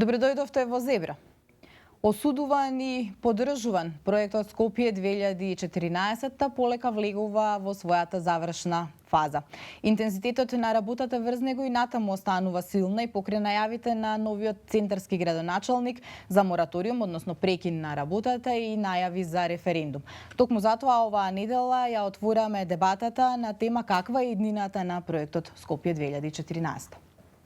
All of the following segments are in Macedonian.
Добре дојдовте во Зебра. Осудуван и поддржуван, проектот Скопје 2014 полека влегува во својата завршна фаза. Интензитетот на работата врз него и натаму останува силна и покрај најавите на новиот центарски градоначалник за мораториум, односно прекин на работата и најави за референдум. Токму затоа оваа недела ја отвораме дебатата на тема каква е иднината на проектот Скопје 2014.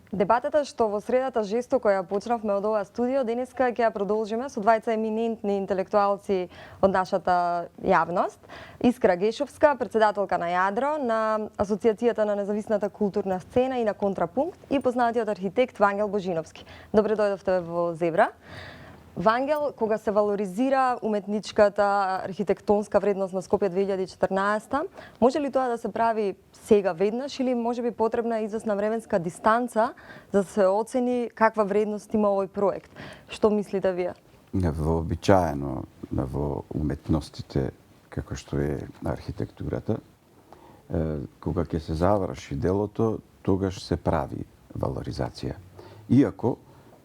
Дебатата што во средата жестоко ја почнавме од ова студио, денеска ќе ја продолжиме со двајца еминентни интелектуалци од нашата јавност. Искра Гешовска, председателка на Јадро, на Асоциацијата на независната културна сцена и на Контрапункт, и познатиот архитект Вангел Божиновски. Добре дојдовте во Зебра. Вангел, кога се валоризира уметничката архитектонска вредност на Скопје 2014, може ли тоа да се прави сега веднаш или може би потребна известна временска дистанца за да се оцени каква вредност има овој проект? Што мислите вие? Вообичаено во уметностите, како што е архитектурата, кога ќе се заврши делото, тогаш се прави валоризација. Иако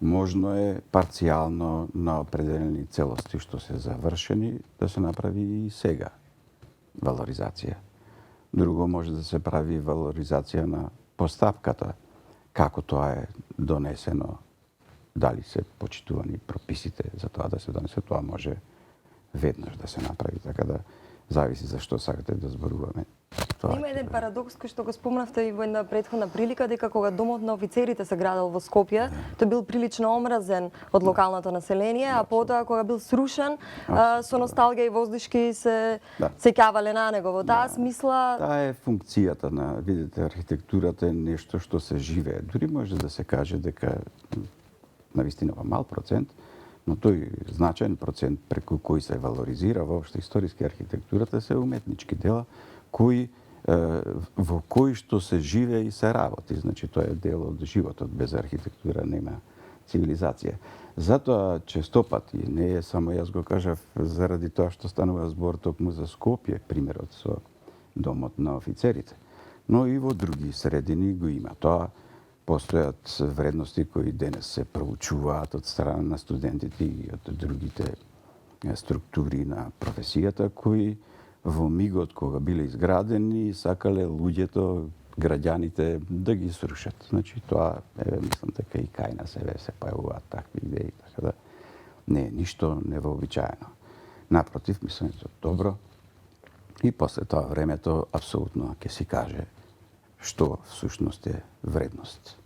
можно е парцијално на определени целости што се завршени да се направи и сега валоризација. Друго може да се прави валоризација на постапката, како тоа е донесено, дали се почитувани прописите за тоа да се донесе, тоа може веднаш да се направи, така да зависи за што сакате да зборуваме. Има еден парадокс кој што го спомнавте и во една претходна прилика, дека кога домот на офицерите се градел во Скопје, тој бил прилично омразен од локалното население, а потоа кога бил срушен, со носталгија и воздушки се сеќавале на него. Во таа смисла... Таа е функцијата на, видите, архитектурата е нешто што се живее. Дури може да се каже дека навистина во мал процент, но тој значаен процент преку кој се валоризира воопшто историски архитектурата се уметнички дела кои во кои што се живее и се работи. Значи тоа е дел од животот, без архитектура нема цивилизација. Затоа честопати, не е само јас го кажав заради тоа што станува збор токму за Скопје, примерот со домот на офицерите, но и во други средини го има тоа. Постојат вредности кои денес се проучуваат од страна на студентите и од другите структури на професијата кои во мигот кога биле изградени сакале луѓето, граѓаните да ги срушат. Значи тоа мислам дека и кај нас се појавуваат такви идеи, така да не е ништо невообичаено. Напротив, мислам дека добро и после тоа времето апсолутно ќе си каже што всушност е вредност.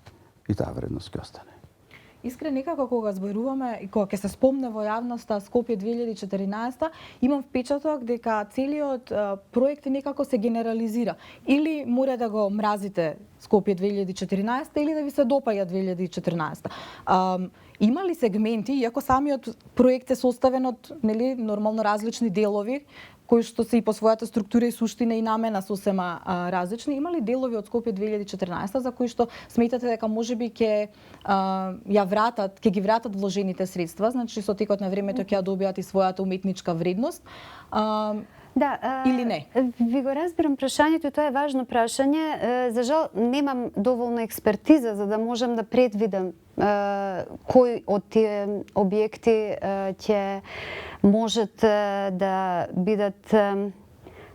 И таа вредност ќе остане. Искрен, некако кога зборуваме и кога ќе се спомне во јавноста Скопје 2014, имам впечаток дека целиот проект некако се генерализира. Или мора да го мразите Скопје 2014 или да ви се допаѓа 2014. Има ли сегменти, иако самиот проект е составен од нормално различни делови, кои што се и по својата структура и суштина и намена сосема различни, има ли делови од Скопје 2014 за кои што сметате дека можеби ќе ги вратат вложените средства, значи со текот на времето ќе ја добијат и својата уметничка вредност? Или не? Ви го разбирам прашањето, тоа е важно прашање. За жал, немам доволна експертиза за да можам да предвидам кои од тие објекти ќе можат да бидат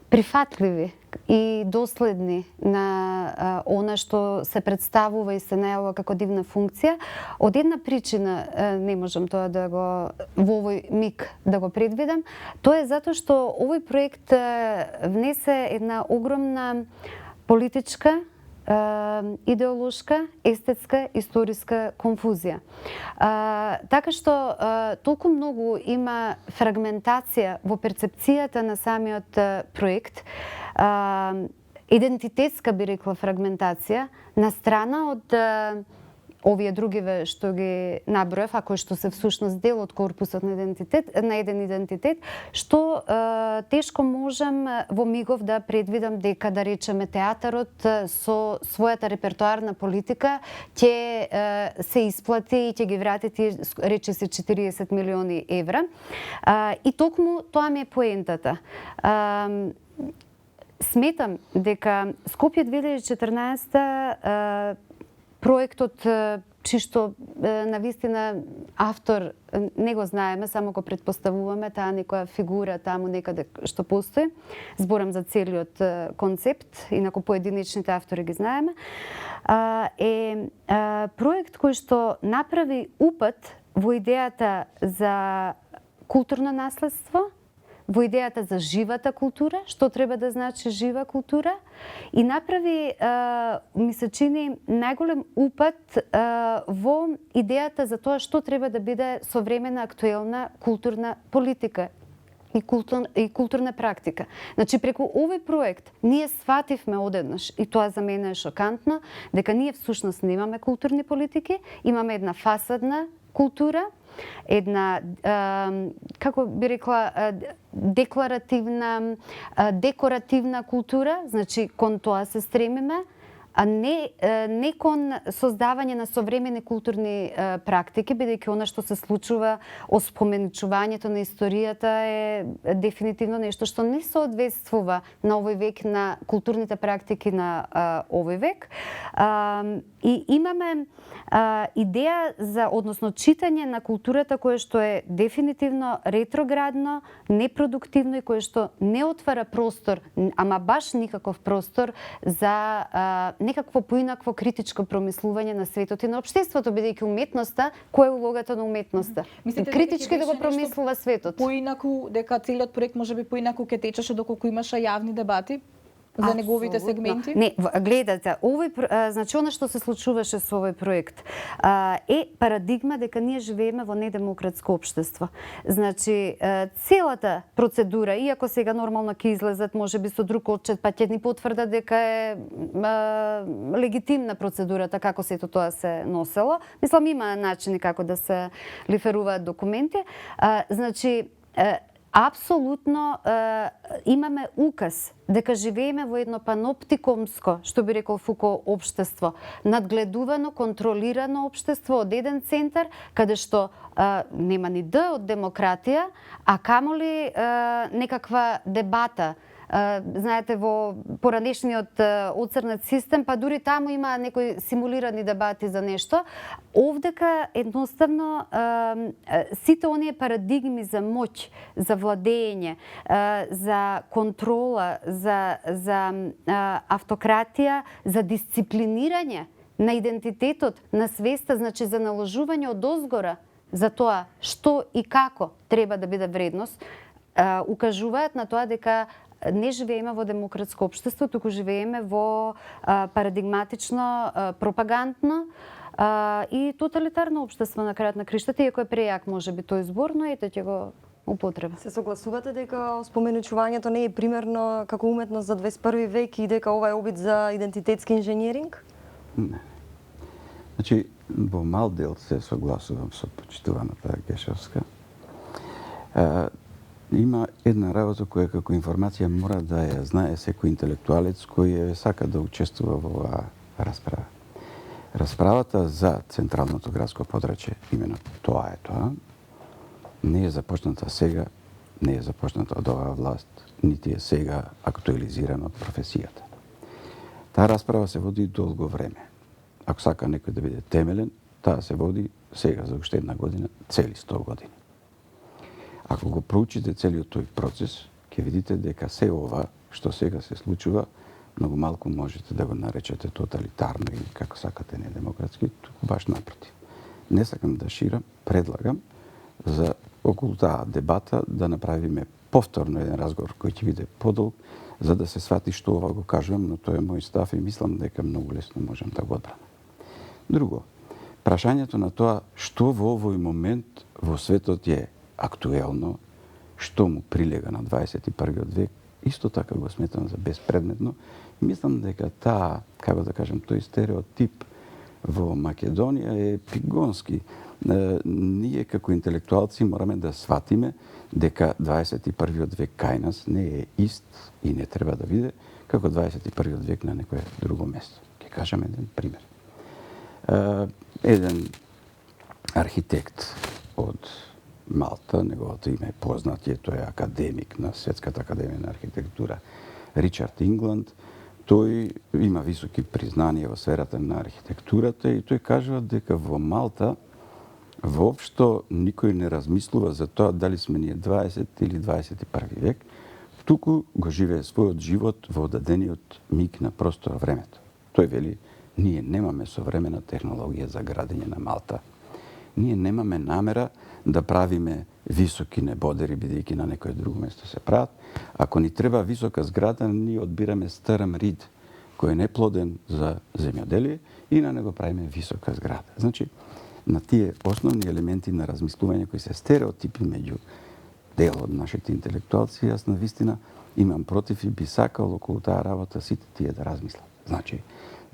прифатливи и доследни на она што се представува и се најавува како дивна функција. Од една причина не можам тоа да го во овој миг да го предвидам. Тоа е затоа што овој проект внесе една огромна политичка, идеолошка, естетска, историска конфузија. Така што толку многу има фрагментација во перцепцијата на самиот проект, идентитетска би рекла фрагментација, на страна од овие другиве што ги наброев, а кои што се всушност дел од корпусот на еден идентитет, што тешко можам во мигов да предвидам дека, да речеме, театарот со својата репертоарна политика ќе се исплати и ќе ги вратите, рече се, 40 милиони евра. И токму тоа ми е поентата. Сметам дека Скопје 2014 проектот чисто навистина автор не го знаеме, само го предпоставуваме, таа некоја фигура таму некаде што постои. Зборам за целиот концепт, инаку поединечните автори ги знаеме. Е проект кој што направи упат во идејата за културно наследство, во идејата за живата култура, што треба да значи жива култура, и направи, ми се чини, најголем упат во идејата за тоа што треба да биде современа, актуелна културна политика и културна практика. Значи, преку овој проект ние свативме одеднаш, и тоа за мене е шокантно, дека ние всушност немаме културни политики, имаме една фасадна култура, една, како би рекла, декларативна, декоративна култура, значи кон тоа се стремиме, а не кон создавање на современи културни практики, бидејќи она што се случува, оспоменичувањето на историјата е дефинитивно нешто што не соодветствува на овој век, на културните практики на овој век. И имаме идеја за, односно читање на културата кое што е дефинитивно ретроградно, непродуктивно и кое што не отвара простор, ама баш никаков простор за некакво поинакво критичко промислување на светот и на општеството, бидејќи уметноста, која е улогата на уметноста? Критички да го промислува светот. Поинаку, дека целиот проект можеби поинаку ќе течеше доколку имаше јавни дебати за неговите сегменти? Не, гледате, значи она што се случуваше со овој проект е парадигма дека ние живееме во недемократско општество. Значи, целата процедура, иако сега нормално ќе излезат можеби со друг отчет, па ќе ни потврдат дека е легитимна процедурата како сето тоа се носело. Мислам, има начини како да се лиферуваат документи. Значи, апсолутно имаме указ дека живееме во едно паноптикомско, што би рекол Фуко, општество, надгледувано, контролирано општество од еден центар, каде што нема ни Д од демократија, а камоли некаква дебата. Знаете, во поранешниот оцрнат систем, па дури таму има некои симулирани дебати за нешто. Овдека едноставно сите оние парадигми за моќ, за владење, за контрола, за автократија, за дисциплинирање на идентитетот, на свеста, значи за наложување од озгора за тоа што и како треба да биде вредност, укажуваат на тоа дека не живееме во демократско општество, туку живееме во парадигматично, пропагандно и тоталитарно општество на крајот на криштата, иако е прејак можеби тој збор, но ете ќе го употреба. Се согласувате дека споменичувањето не е примерно како уметност за 21 век и дека ова е обид за идентитетски инженеринг? Не. Значи, во мал дел се согласувам со почитуваната Гешовска. Има една работа која како информација мора да ја знае секој интелектуалец кој сака да учествува во оваа расправа. Расправата за Централното градско подрачје, имено тоа е тоа, не е започната сега, не е започната од оваа власт, нити е сега актуализирана од професијата. Таа расправа се води долго време. Ако сака некој да биде темелен, таа се води сега за уште една година, цели 100 години. Ако го проучите целиот тој процес, ќе видите дека се ова што сега се случува, многу малку можете да го наречете тоталитарно или како сакате недемократски, туку баш напротив. Не сакам да ширам, предлагам за околу таа дебата да направиме повторно еден разговор кој ќе биде подолг, за да се свати што ова го кажувам, но тоа е мој став и мислам дека многу лесно можам да го одбранам. Друго, прашањето на тоа што во овој момент во светот е актуелно, што му прилега на 21 век, исто така го сметам за безпредметно. Мислам дека таа, како да кажем, тој стереотип во Македонија е пигонски. Ние како интелектуалци мораме да сватиме дека 21 век кај нас не е ист и не треба да биде како 21 век на некое друго место. Ќе кажам еден пример. Еден архитект од Малта, неговото име е познат, тој е академик на Светската академија на архитектура, Ричард Ингланд, тој има високи признанија во сферата на архитектурата и тој кажува дека во Малта воопшто никој не размислува за тоа дали сме ние 20 или 21 век, туку го живее својот живот во дадениот миг на простора времето. Тој вели, ние немаме современа технологија за градење на Малта. Ние немаме намера да правиме високи небодери, бидејќи на некој друго место се прават. Ако ни треба висока зграда, ние одбираме старам рид, кој е неплоден за земјоделие и на него правиме висока зграда. Значи, на тие основни елементи на размислување кои се стереотипи меѓу дел од нашите интелектуалци, јас на вистина имам против и би сакал околу таа работа сите тие да размислат. Значи,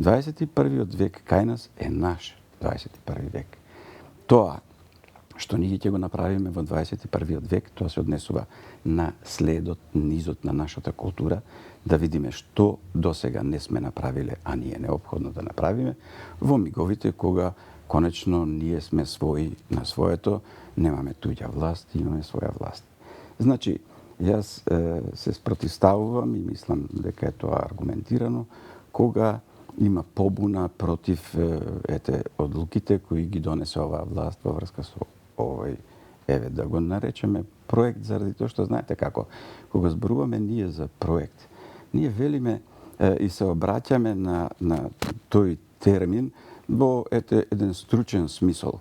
21. век кај нас е наш 21. век. Тоа што ние ќе го направиме во 21. век, тоа се однесува на следот, низот на нашата култура, да видиме што досега не сме направиле, а ние е неопходно да направиме, во миговите кога конечно ние сме своји на своето, немаме туѓа власт, имаме своја власт. Значи, јас се спротивставувам и мислам дека е тоа аргументирано, кога има побуна против одлуките кои ги донесе оваа власт во врска со овој, да го наречеме проект, заради тоа што знаете како, кога зборуваме ние за проект, ние велиме и се обраќаме на тој термин во еден стручен смисол.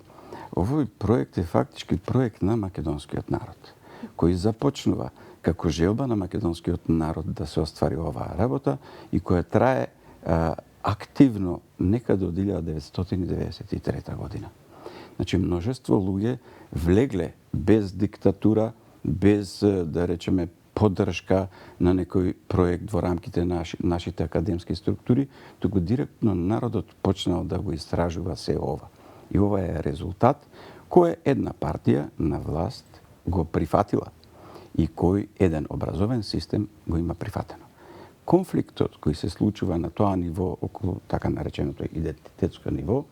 Овој проект е фактички проект на македонскиот народ, кој започнува како желба на македонскиот народ да се оствари оваа работа и која трае активно некаде од 1993 година. Значи, множество луѓе влегле без диктатура, без, да речеме, поддршка на некој проект во рамките на нашите академски структури, туку директно народот почнал да го истражува се ова. И ова е резултат кој една партија на власт го прифатила и кој еден образовен систем го има прифатено. Конфликтот кој се случува на тоа ниво, околу така нареченото идентитетско ниво,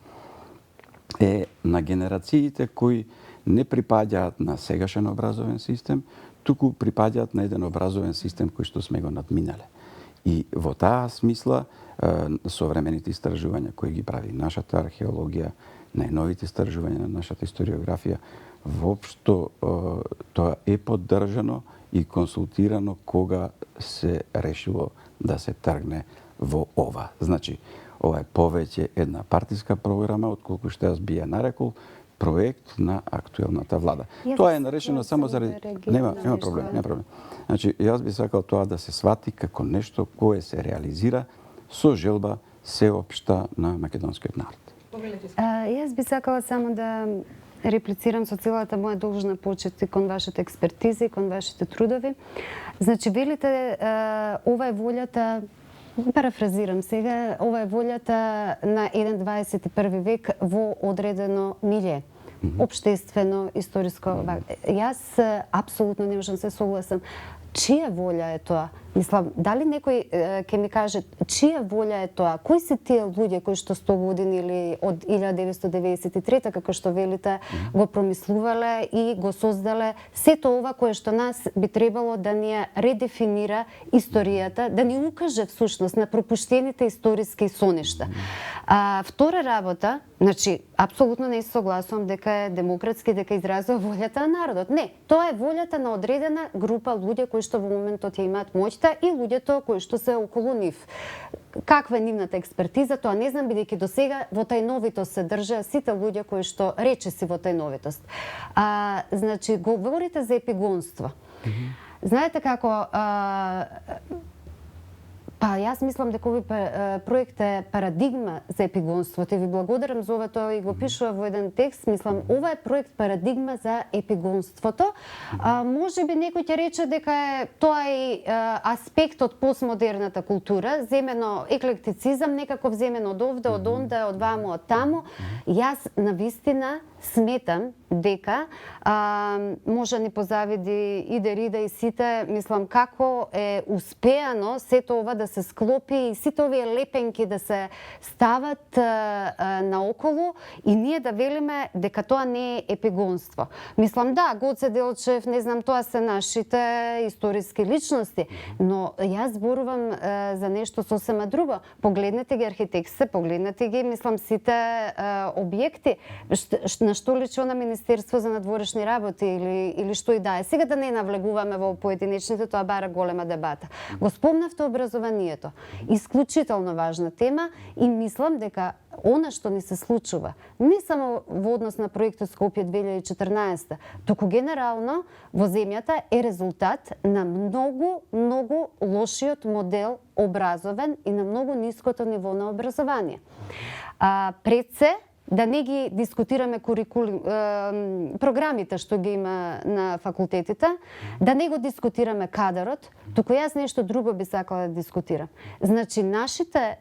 е на генерациите кои не припаѓаат на сегашен образовен систем, туку припаѓаат на еден образовен систем кој што сме го надминале. И во таа смисла, современите истражувања кои ги прави нашата археологија, најновите истражувања на нашата историографија, воопшто тоа е поддржано и консултирано кога се решило да се тргне во ова. Значи, ова е повеќе една партиска програма, отколку што јас би ја нарекол проект на актуелната влада. Тоа е нарешено само заради... Нема проблем. Значи, јас би сакал тоа да се свати како нешто кое се реализира со желба сеопшта на македонскиот народ. Јас би сакала само да реплицирам со целата моја должна почит и кон вашата експертиза и кон вашите трудови. Значи, велите, ова е волјата, парафразирам сега, ова е волјата на еден 21 век во одредено милје, општествено, историско. Јас апсолутно не можам се согласам. Чија волја е тоа? Мислам, дали некој ќе ми каже чија волја е тоа? Кои се тие луѓе кои што 100 години или од 1993 како што велите го промислувале и го создале сето ова кое што нас би требало да ни редефинира историјата, да ни укаже всушност на пропуштените историски соништа. Втора работа, значи апсолутно не се согласувам дека е демократски, дека изразува волјата на народот. Не, тоа е волјата на одредена група луѓе кои што во моментот ја имаат моќта и луѓето кои што се околу нив. Каква е нивната експертиза, тоа не знам, бидејќи до сега во тајновитост се држаа сите луѓе кои што речиси во тајновитост. Значи, говорите за епигонство. Знаете како... јас мислам дека овој проект е парадигма за епигонството и ви благодарам за ова, тоа и го пишува во еден текст. Мислам, ова е проект парадигма за епигонството. Може би некој ќе рече дека е тоа и аспект од постмодерната култура, земено еклектицизам, некако земено од овде, од онде, од ваму, од таму. Јас навистина сметам дека може ни позавиди и Дерида и сите, мислам како е успеано сето ова да се склопи и сите овие лепенки да се стават наоколу и ние да велиме дека тоа не е епигонство. Мислам да, Гоце Делчев, не знам, тоа се нашите историски личности, но јас зборувам за нешто сосема друго. Погледнете ги архитектите, погледнете ги, мислам, сите објекти, на што личи на Министерство за надворешни работи или што и да е. Сега да не навлегуваме во поединечните, тоа бара голема дебата. Го спомнавте образованието. Исклучително важна тема и мислам дека она што ни се случува, не само во однос на проектот Скопје 2014, туку генерално во земјата е резултат на многу лошиот модел образовен и на многу ниското ниво на образование. Пред се, да не ги дискутираме програмите што ги има на факултетите, да не го дискутираме кадарот, туку јас нешто друго би сакала да дискутирам. Значи,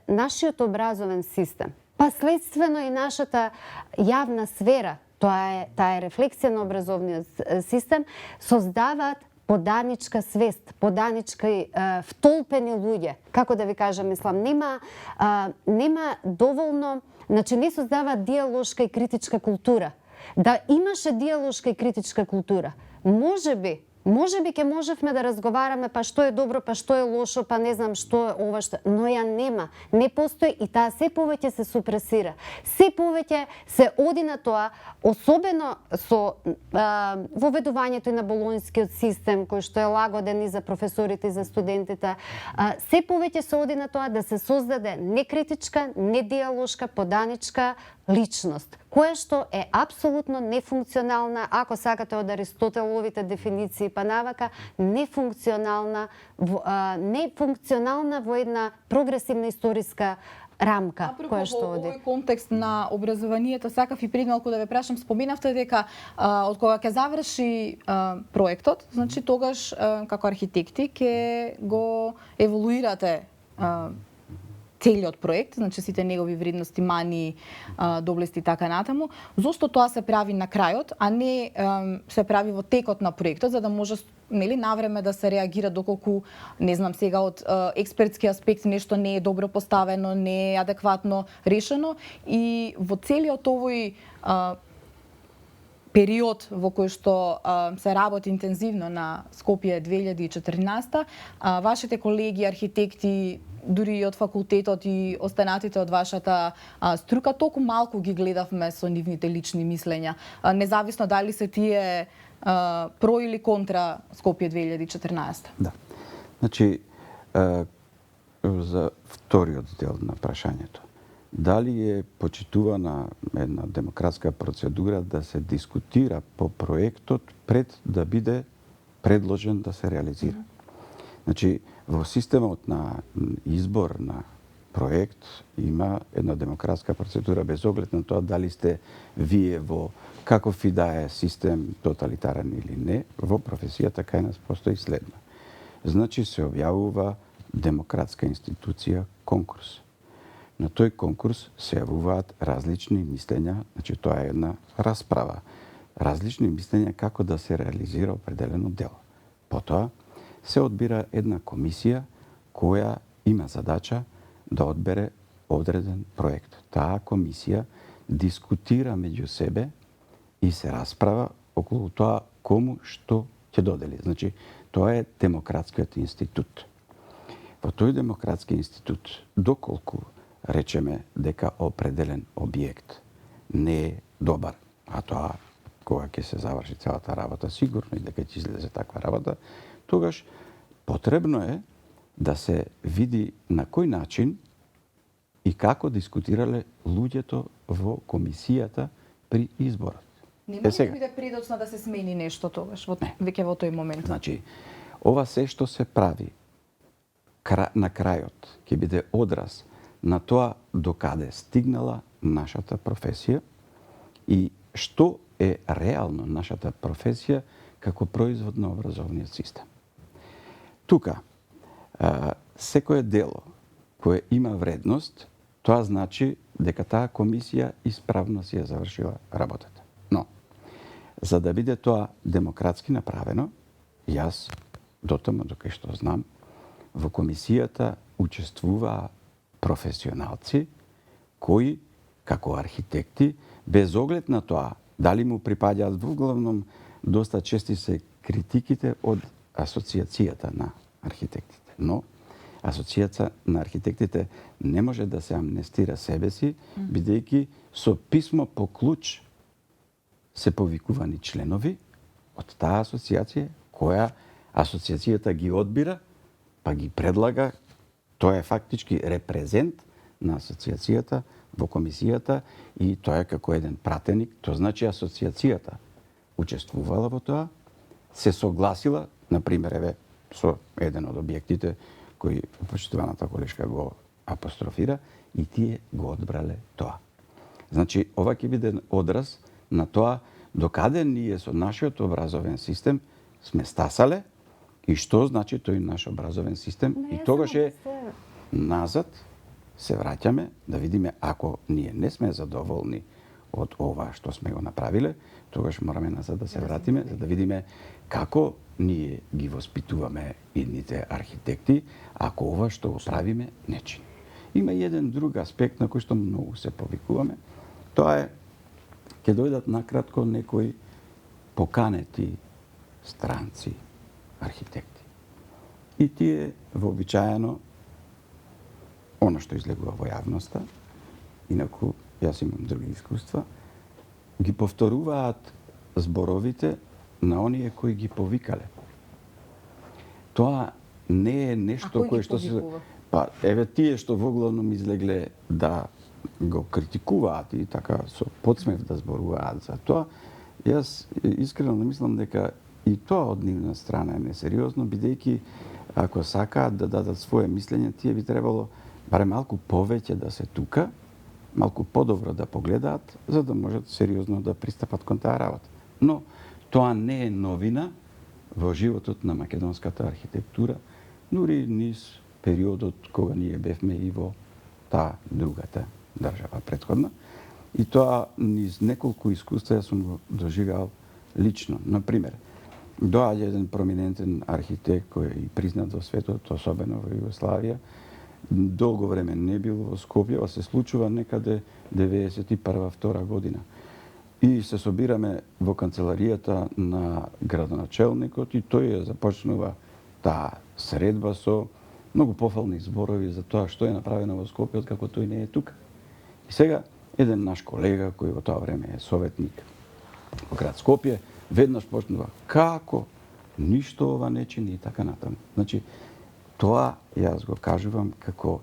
нашиот образовен систем, па следствено и нашата јавна сфера, таа е рефлексија на образовниот систем, создаваат поданичка свест, поданички втолпени луѓе. Како да ви кажам, мислам, нема доволно, значи не создава диалошка и критичка култура. Да имаше диалошка и критичка култура, може би ќе можевме да разговараме па што е добро, па што е лошо, па не знам што е ова што, но ја нема. Не постои и таа се повеќе се супресира. Се повеќе се оди на тоа, особено со воведувањето и на болонскиот систем, кој што е лагоден и за професорите и за студентите. Се повеќе се оди на тоа да се создаде некритичка, недиалошка, поданичка личност, која што е апсолутно нефункционална, ако сакате од Аристотеловите дефиниции па навака, нефункционална во една прогресивна историска рамка која што оди. Во овој контекст на образованието, сакав и пред малку да ве прашам, споменавте дека од кога ќе заврши проектот, значи тогаш како архитекти ќе го еволуирате целиот проект, значи сите негови вредности, мани, доблести и така натаму. Зошто тоа се прави на крајот, а не се прави во текот на проектот, за да може навреме да се реагира доколку, не знам сега, од експертски аспект нешто не е добро поставено, не е адекватно решено и во целиот овој период во кој што се работи интензивно на Скопје 2014, вашите колеги архитекти, дури и од факултетот и останатите од вашата струка, толку малку ги гледавме со нивните лични мислења, независно дали се тие про или контра Скопје 2014. Да. Значи, за вториот дел на прашањето. Дали е почитувана една демократска процедура да се дискутира по проектот пред да биде предложен да се реализира? Значи, во системот на избор на проект има една демократска процедура без оглед на тоа дали сте вие во каков и да е систем, тоталитарен или не, во професијата кај нас постои следно. Значи се објавува демократска институција конкурс. На тој конкурс се јавуваат различни мислења, значи тоа е една расправа. Различни мислења како да се реализира определено дело. Потоа се одбира една комисија која има задача да одбере одреден проект. Таа комисија дискутира меѓу себе и се расправа околу тоа кому што ќе додели. Значи, тоа е демократскиот институт. Во тој демократски институт, доколку речеме дека определен објект не е добар, а тоа кога ќе се заврши целата работа, сигурно и дека ќе излезе таква работа, тогаш потребно е да се види на кој начин и како дискутирале луѓето во комисијата при изборот. Нема ли да биде предоцна да се смени нешто тогаш, веќе во тој момент? Значи, ова се што се прави на крајот ќе биде одраз на тоа докаде стигнала нашата професија и што е реално нашата професија како производ на образовниот систем. Тука, секое дело кое има вредност, тоа значи дека таа комисија исправно си ја завршила работата. Но, За да биде тоа демократски направено, јас, дотаму докај што знам, во комисијата учествуваа професионалци кои, како архитекти, без оглед на тоа дали му припаѓаат, воглавном доста чести се критиките од Асоциацијата на архитектите. Но Асоцијата на архитектите не може да се амнестира себе си, бидејќи со писмо по клуч се повикувани членови од таа асоциација, која асоциацијата ги одбира, па ги предлага. Тоа е фактички репрезент на асоциацијата во комисијата и тоа е како еден пратеник. Тоа значи асоциацијата учествувала во тоа, се согласила, например, еве, со еден од објектите кои почитуваната колешка го апострофира, и тие го одбрале тоа. Значи, ова ќе биде одраз на тоа докаде ние со нашиот образовен систем сме стасале и што значи тој наш образовен систем. И тогаш е назад се враќаме да видиме, ако ние не сме задоволни од ова што сме го направиле, тогаш мораме назад да се вратиме за да видиме како ние ги воспитуваме идните архитекти, ако ова што го правиме не чини. Има и еден друг аспект на кој што многу се повикуваме. Тоа е, ќе дојдат накратко некои поканети странци архитекти. И тие вообичаено она што излегува во јавноста, инаку јас имам други искуства, ги повторуваат зборовите на оние кои ги повикале. Тоа не е нешто кое што се... Па, еве тие што воглавном излегле да го критикуваат и така со подсмев да зборуваат за тоа, јас искрено мислам дека и тоа од нивна страна е несериозно, бидејќи ако сакаат да дадат свое мислење, тие би требало барем малку повеќе да се тука, малку подобро да погледаат, за да можат сериозно да пристапат кон таа работа. Но тоа не е новина во животот на македонската архитектура, дури низ периодот кога ние бевме и во таа другата држава претходна. И тоа низ неколку искуства јас сум го доживеал лично. Например, доаѓа еден проминентен архитект кој е и признат во светот, особено во Југославија, долго време не бил во Скопје, а се случува некаде 91-2 година. И се собираме во канцеларијата на градоначелникот и тој ја започнува таа средба со многу пофални зборови за тоа што е направено во Скопје, откако тој не е тука. И сега еден наш колега кој во тоа време е советник во град Скопје, веднаш почнува како ништо ова не чини и така натаму. Значи, тоа јас го кажувам како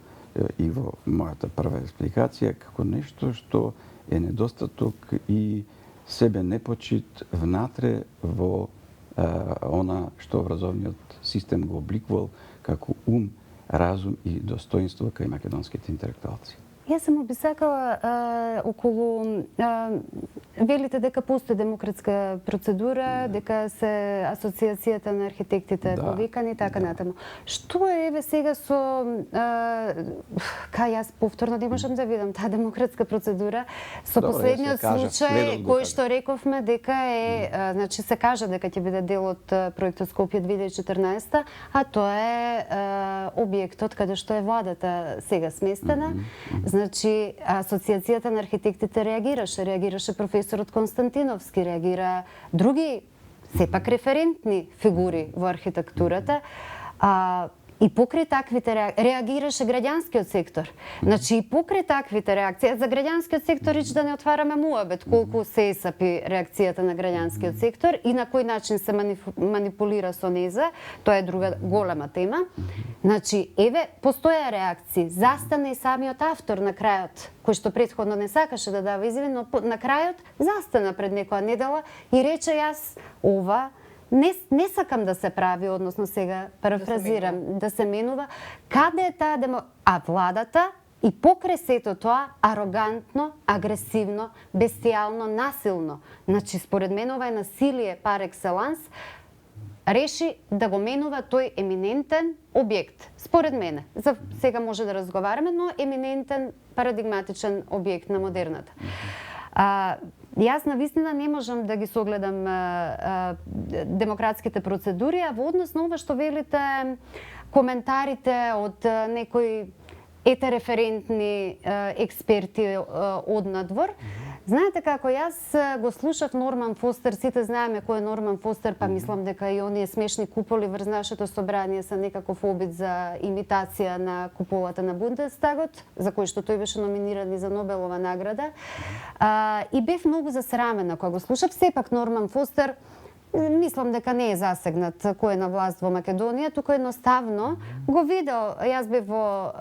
и во мојата прва експликација, како нешто што е недостаток и себе непочит внатре во она што образовниот систем го обликувал како ум, разум и достоинство кај македонските интелектуалци. Јас само би сакала околу велите дека постои демократска процедура, дека се асоциацијата на архитектите повикани така натаму. Што е еве сега со кај јас повторно не можам да видам таа демократска процедура со последниот случај кој што рековме дека е значи се кажа дека ќе биде дел од проектот Скопје 2014, а тоа е објектот каде што е владата сега сместена. Значи, Асоциацијата на архитектите реагираше професорот Константиновски, реагира други, сепак референтни фигури во архитектурата, и покрај таквите реагираше граѓанскиот сектор. Значи, и покрај таквите реакции, за граѓанскиот сектор ич да не отвараме муабет, колку се есапи реакцијата на граѓанскиот сектор и на кој начин се манипулира со неза, тоа е друга голема тема. Значи, еве, постоја реакции, застана и самиот автор на крајот, кој што претходно не сакаше да дава изјави, но на крајот застана пред некоја недела и рече јас ова не сакам да се прави, односно сега парафразирам, да се менува. Каде е таа А владата и покрај сето тоа арогантно, агресивно, бестијално, насилно, значи според мен ова е насилие пар екселанс, реши да го менува тој еминентен објект. Според мене, за сега може да разговараме, но еминентен, парадигматичен објект на модерната. Јас навистина не можам да ги согледам демократските процедури, а во однос на ова што велите коментарите од некои референтни експерти од надвор. Знаете како јас го слушав Норман Фостер, сите знаеме кој е Норман Фостер, па мислам дека и оние смешни куполи врз нашето собрание се некаков обид за имитација на куполата на Бундестагот, за кој што тој беше номиниран и за Нобелова награда. И бев многу засрамена кога го слушав. Сепак Норман Фостер мислам дека не е засегнат кој е на власт во Македонија, туку едноставно го видел. Јас бев во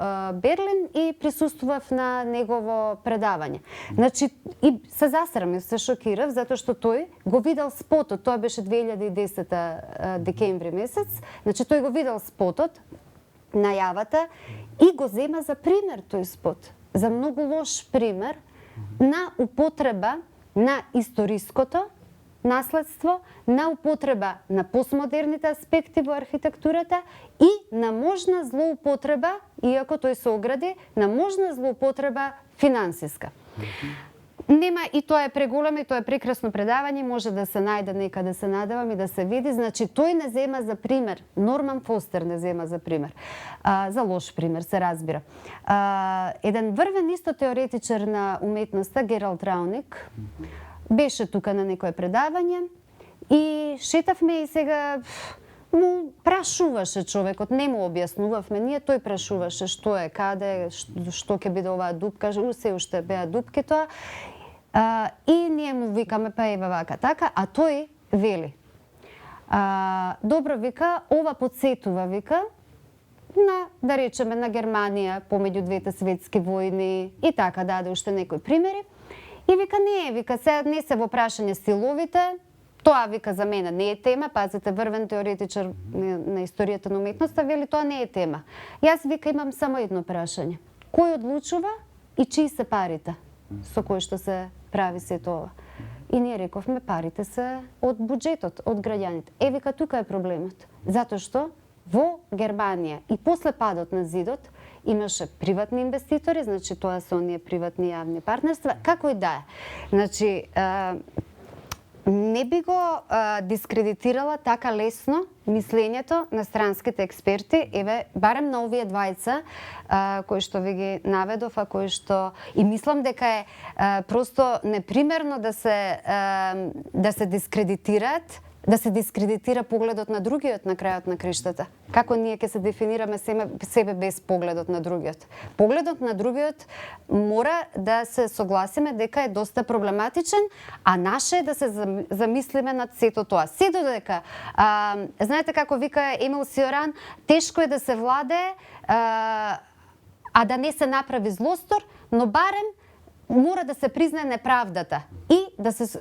Берлин и присуствував на негово предавање. Значи, и се засрамив, се шокирав, затоа што тој го видел спотот, тоа беше 2010 декември месец, значи тој го видел спотот, најавата, и го зема за пример тој спот, за многу лош пример на употреба на историското наследство, на употреба на постмодерните аспекти во архитектурата и на можна злоупотреба, иако тој се огради, на можна злоупотреба финансиска. Нема, и тоа е преголемо, и тоа е прекрасно предавање, може да се најде некаде, се надевам, и да се види. Значи, тој не зема за пример, Норман Фостер не зема за пример. За лош пример, се разбира. Еден врвен исто теоретичар на уметноста, Гералд Рауник, беше тука на некое предавање и шетавме и сега му прашуваше човекот, не му објаснувавме, ние тој прашуваше што е, каде, што ќе биде оваа дупка, се уште беа дупки тоа. И ние му викаме, па ева вака така, а тој вели. Добро, вика, ова подсетува, вика, на, да речеме, на Германија помеѓу двете светски војни и така, даде уште некои примери. И вика, не, вика, се не се во прашање стиловите, тоа, вика, за мене не е тема, пазите, врвен теоретичар на историјата на уметноста, вели, тоа не е тема. Јас, вика, имам само едно прашање. Кој одлучува и чии се парите со кои што се прави сето ова? И ние рековме, парите се од буџетот, од граѓаните. Вика, тука е проблемот. Затоа што во Германија и после падот на зидот имаше приватни инвеститори, значи тоа се оние приватни јавни партнерства, како и да е. Значи, не би го дискредитирала така лесно мислењето на странските експерти, еве, барем на овие двајца, кои што ви ги наведов, а кои што... И мислам дека е просто непримерно да се дискредитираат, да се дискредитира погледот на другиот на крајот на криштата. Како ние ќе се дефинираме себе без погледот на другиот? Погледот на другиот мора да се согласиме дека е доста проблематичен, а наше е да се замислиме над сето тоа. Се додека, знаете како вика Емил Сиоран, тешко е да се владее, а да не се направи злостор, но барем мора да се признае неправдата и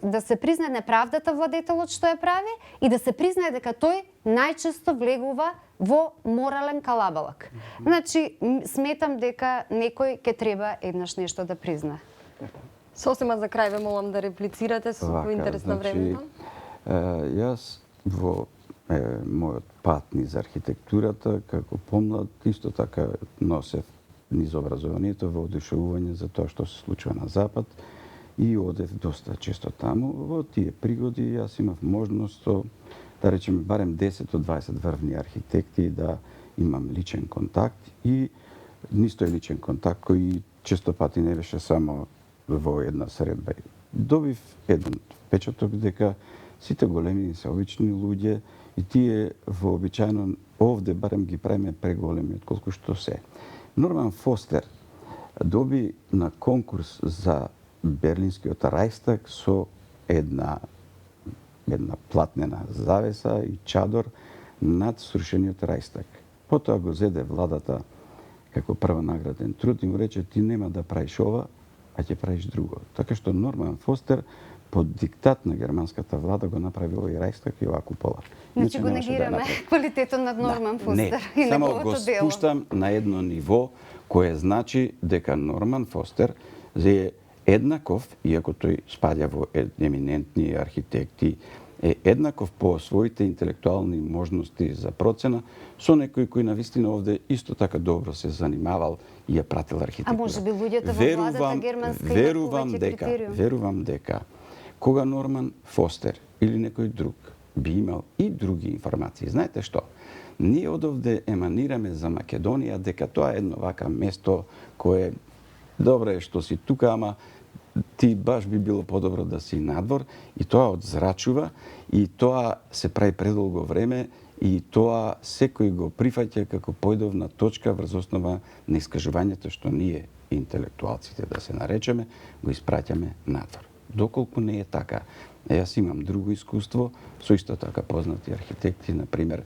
да се признае неправдата владетелот што ја прави и да се признае дека тој најчесто влегува во морален калабалак. Значи, сметам дека некој ќе треба еднаш нешто да признае. Сосема за крај ве молам да реплицирате во интерес на времето. Јас во мојот пат низ архитектурата, како помлад, исто така носев низ образованието во одушевување за тоа што се случува на Запад и одев доста често таму. Во тие пригоди јас имав можност, да речеме, барем 10 од 20 врвни архитекти да имам личен контакт и низ тој личен контакт кој често пати не беше само во една средба. Добив еден впечаток дека сите големи се обични луѓе и тие вообичаено овде барем ги правиме преголеми отколку што се. Норман Фостер доби на конкурс за Берлинскиот Рајхстаг со една платнена завеса и чадор над срушениот Рајхстаг. Потоа го зеде владата како прва награден труд и му рече, ти нема да правиш ова, а ќе правиш друго. Така што Норман Фостер под диктат на германската влада го направи овој Рајхстаг и оваа купола. Значи го негираме квалитетот на Норман Фостер и неговото дело. Само го спуштам на едно ниво кое значи дека Норман Фостер е еднаков, иако тој спаѓа во еминентни архитекти, е еднаков по своите интелектуални можности за процена со некој кој навистина овде исто така добро се занимавал и ја пратил архитектура. А може би луѓето во владата германска имаат повеќе критериум. Верувам дека кога Норман Фостер или некој друг би имал и други информации. Знаете што? Ние одовде еманираме за Македонија дека тоа е едно вака место кое добро е што си тука, ама ти баш би било подобро да си надвор, и тоа одзрачува, и тоа се прави предолго време, и тоа секој го прифаќа како појдовна точка врз основа на искажувањето што ние, интелектуалците да се наречеме, го испраќаме надвор. Доколку не е така, јас имам друго искуство со исто така познати архитекти, на пример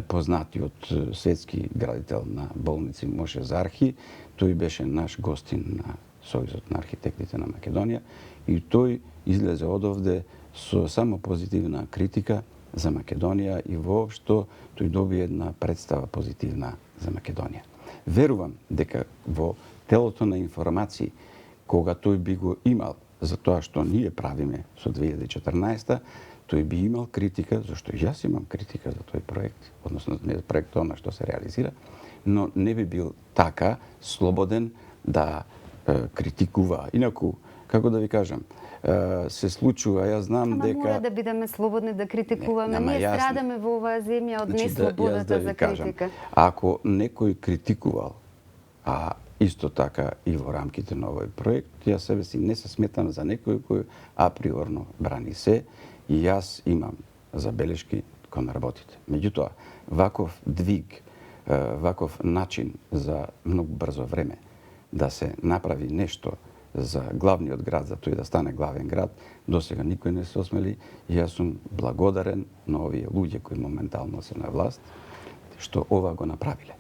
познатиот светски градител на болници Моше Зархи, тој беше наш гостин на Сојузот на архитектите на Македонија, и тој излезе одовде со само позитивна критика за Македонија, и воопшто тој доби една представа позитивна за Македонија. Верувам дека во телото на информации, кога тој би го имал за тоа што ние правиме со 2014, тој би имал критика, зашто јас имам критика за тој проект, односно не проект она што се реализира, но не би бил така слободен да критикува. Инаку, како да ви кажам, се случува, јас знам дека... Ама мора да бидеме слободни да критикуваме. Не, Ние страдаме во оваа земја од неслободата за критика. Ако некој критикувал, а исто така и во рамките на овој проект, јас себе си не се сметам за некој кој априорно брани се, и јас имам забелешки кон работите. Меѓутоа, ваков двиг, ваков начин за многу брзо време да се направи нешто за главниот град, за тој да стане главен град, досега никој не се осмели, и јас сум благодарен на овие луѓе кои моментално се на власт, што ова го направиле.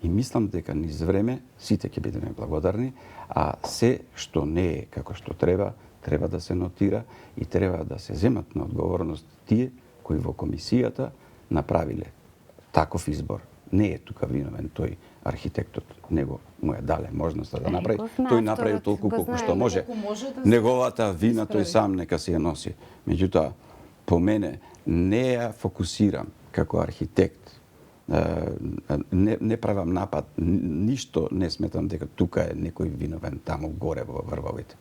И мислам дека низ време сите ќе бидеме благодарни, а се што не е како што треба, треба да се нотира и треба да се земат на одговорност тие кои во комисијата направиле таков избор. Не е тука виновен тој архитектот, него му ја дале можноста да направи. Тој направи толку колку што може. Неговата вина тој сам нека се ја носи. Меѓутоа, по мене не ја фокусирам како архитект. Не правам напад, ништо не сметам дека тука е некој виновен таму горе во врвовите.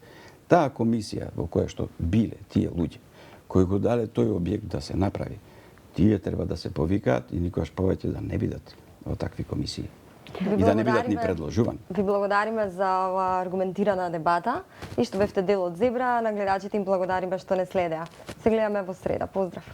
Таа комисија во која што биле тие луѓе кои го дале тој објект да се направи, тие треба да се повикаат и никогаш повеќе да не бидат во такви комисии. И да не бидат ни предложувани. Ви благодариме за оваа аргументирана дебата и што бевте дел од Зебра. На гледачите им благодариме што не следеа. Се гледаме во среда. Поздрав!